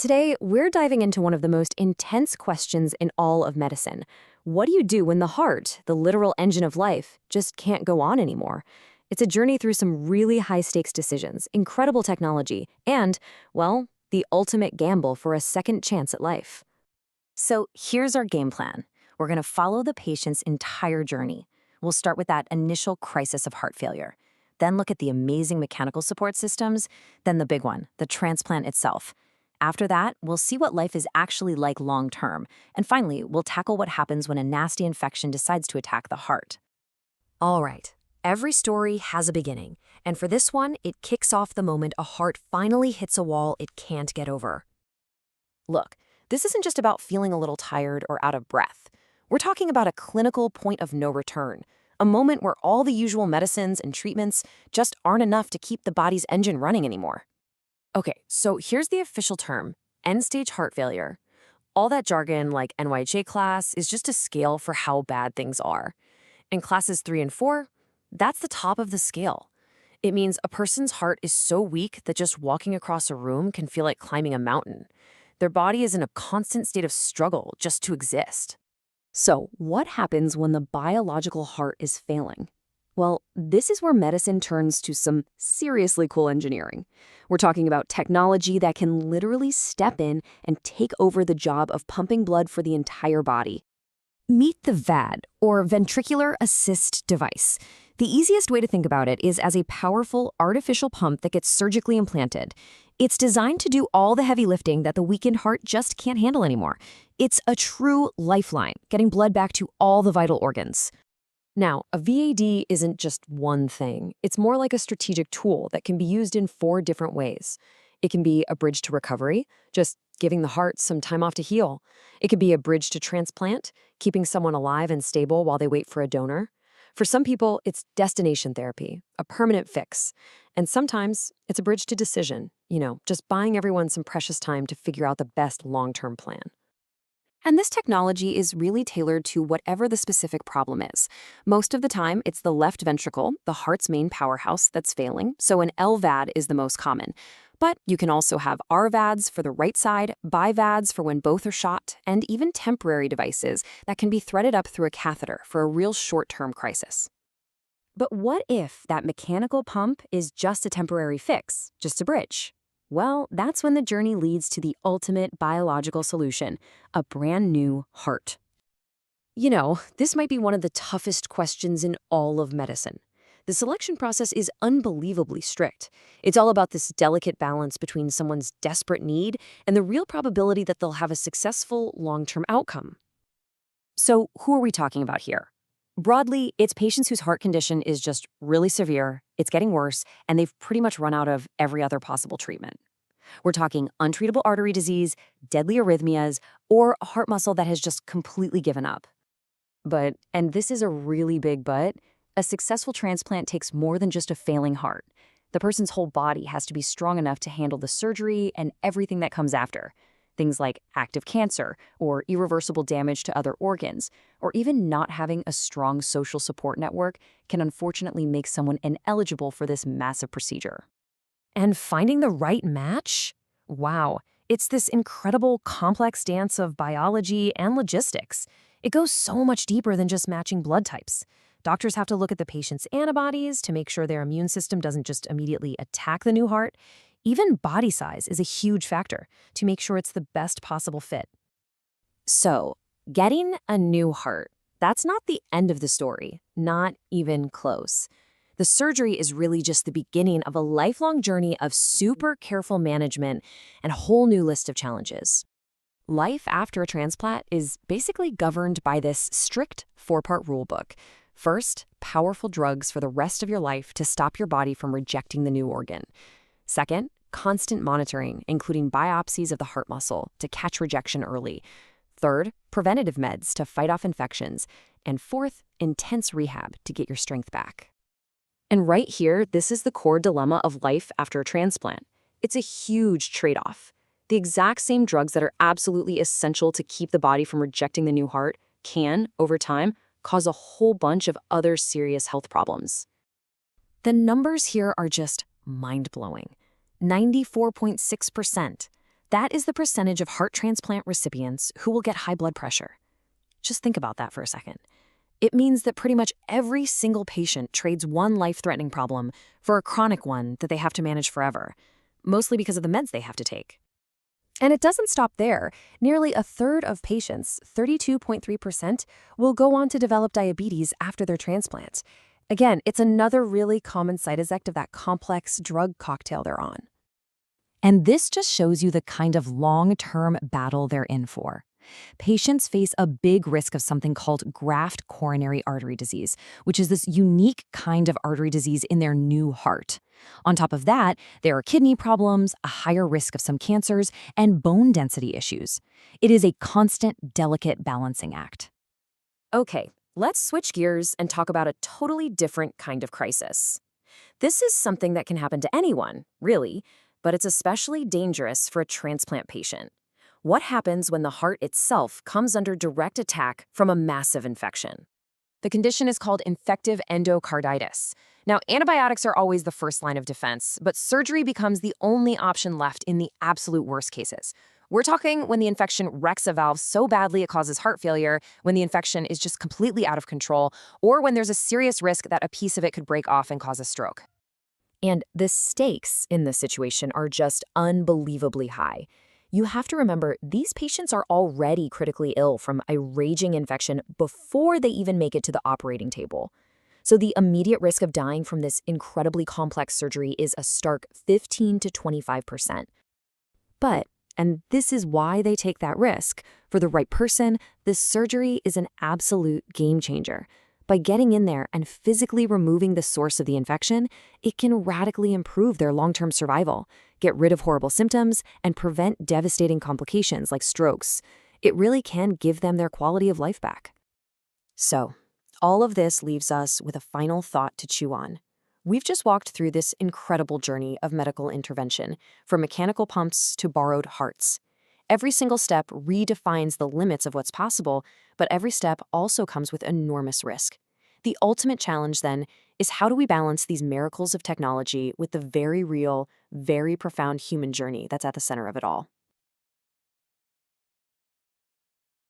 Today, we're diving into one of the most intense questions in all of medicine. What do you do when the heart, the literal engine of life, just can't go on anymore? It's a journey through some really high-stakes decisions, incredible technology, and, well, the ultimate gamble for a second chance at life. So here's our game plan. We're going to follow the patient's entire journey. We'll start with that initial crisis of heart failure, then look at the amazing mechanical support systems, then the big one, the transplant itself. After that, we'll see what life is actually like long-term, and finally, we'll tackle what happens when a nasty infection decides to attack the heart. All right, every story has a beginning, and for this one, it kicks off the moment a heart finally hits a wall it can't get over. Look, this isn't just about feeling a little tired or out of breath. We're talking about a clinical point of no return, a moment where all the usual medicines and treatments just aren't enough to keep the body's engine running anymore. Okay, so here's the official term, end-stage heart failure. All that jargon like NYHA class is just a scale for how bad things are. In classes 3 and 4, that's the top of the scale. It means a person's heart is so weak that just walking across a room can feel like climbing a mountain. Their body is in a constant state of struggle just to exist. So, what happens when the biological heart is failing? Well, this is where medicine turns to some seriously cool engineering. We're talking about technology that can literally step in and take over the job of pumping blood for the entire body. Meet the VAD, or Ventricular Assist Device. The easiest way to think about it is as a powerful artificial pump that gets surgically implanted. It's designed to do all the heavy lifting that the weakened heart just can't handle anymore. It's a true lifeline, getting blood back to all the vital organs. Now, a VAD isn't just one thing. It's more like a strategic tool that can be used in 4 different ways. It can be a bridge to recovery, just giving the heart some time off to heal. It could be a bridge to transplant, keeping someone alive and stable while they wait for a donor. For some people, it's destination therapy, a permanent fix. And sometimes it's a bridge to decision, just buying everyone some precious time to figure out the best long-term plan. And this technology is really tailored to whatever the specific problem is. Most of the time, it's the left ventricle, the heart's main powerhouse, that's failing, so an LVAD is the most common. But you can also have RVADs for the right side, BiVADs for when both are shot, and even temporary devices that can be threaded up through a catheter for a real short-term crisis. But what if that mechanical pump is just a temporary fix, just a bridge? Well, that's when the journey leads to the ultimate biological solution, a brand new heart. This might be one of the toughest questions in all of medicine. The selection process is unbelievably strict. It's all about this delicate balance between someone's desperate need and the real probability that they'll have a successful long-term outcome. So, who are we talking about here? Broadly, it's patients whose heart condition is just really severe, it's getting worse, and they've pretty much run out of every other possible treatment. We're talking untreatable artery disease, deadly arrhythmias, or a heart muscle that has just completely given up. But, and this is a really big but, a successful transplant takes more than just a failing heart. The person's whole body has to be strong enough to handle the surgery and everything that comes after. Things like active cancer, or irreversible damage to other organs, or even not having a strong social support network can unfortunately make someone ineligible for this massive procedure. And finding the right match? Wow, it's this incredible complex dance of biology and logistics. It goes so much deeper than just matching blood types. Doctors have to look at the patient's antibodies to make sure their immune system doesn't just immediately attack the new heart. Even body size is a huge factor to make sure it's the best possible fit. So, getting a new heart, that's not the end of the story, not even close. The surgery is really just the beginning of a lifelong journey of super careful management and a whole new list of challenges. Life after a transplant is basically governed by this strict 4-part rulebook. First, powerful drugs for the rest of your life to stop your body from rejecting the new organ. Second, constant monitoring, including biopsies of the heart muscle to catch rejection early. Third, preventative meds to fight off infections. And fourth, intense rehab to get your strength back. And right here, this is the core dilemma of life after a transplant. It's a huge trade-off. The exact same drugs that are absolutely essential to keep the body from rejecting the new heart can, over time, cause a whole bunch of other serious health problems. The numbers here are just mind-blowing. 94.6%. That is the percentage of heart transplant recipients who will get high blood pressure. Just think about that for a second. It means that pretty much every single patient trades one life-threatening problem for a chronic one that they have to manage forever, mostly because of the meds they have to take. And it doesn't stop there. Nearly a third of patients, 32.3%, will go on to develop diabetes after their transplant. Again, it's another really common side effect of that complex drug cocktail they're on. And this just shows you the kind of long-term battle they're in for. Patients face a big risk of something called graft coronary artery disease, which is this unique kind of artery disease in their new heart. On top of that, there are kidney problems, a higher risk of some cancers, and bone density issues. It is a constant, delicate balancing act. Okay, let's switch gears and talk about a totally different kind of crisis. This is something that can happen to anyone, really, but it's especially dangerous for a transplant patient. What happens when the heart itself comes under direct attack from a massive infection? The condition is called infective endocarditis. Now, antibiotics are always the first line of defense, but surgery becomes the only option left in the absolute worst cases. We're talking when the infection wrecks a valve so badly it causes heart failure, when the infection is just completely out of control, or when there's a serious risk that a piece of it could break off and cause a stroke. And the stakes in this situation are just unbelievably high. You have to remember, these patients are already critically ill from a raging infection before they even make it to the operating table. So the immediate risk of dying from this incredibly complex surgery is a stark 15 to 25%. But, and this is why they take that risk, for the right person, this surgery is an absolute game changer. By getting in there and physically removing the source of the infection, it can radically improve their long-term survival, get rid of horrible symptoms, and prevent devastating complications like strokes. It really can give them their quality of life back. So, all of this leaves us with a final thought to chew on. We've just walked through this incredible journey of medical intervention, from mechanical pumps to borrowed hearts. Every single step redefines the limits of what's possible, but every step also comes with enormous risk. The ultimate challenge, then, is how do we balance these miracles of technology with the very real, very profound human journey that's at the center of it all?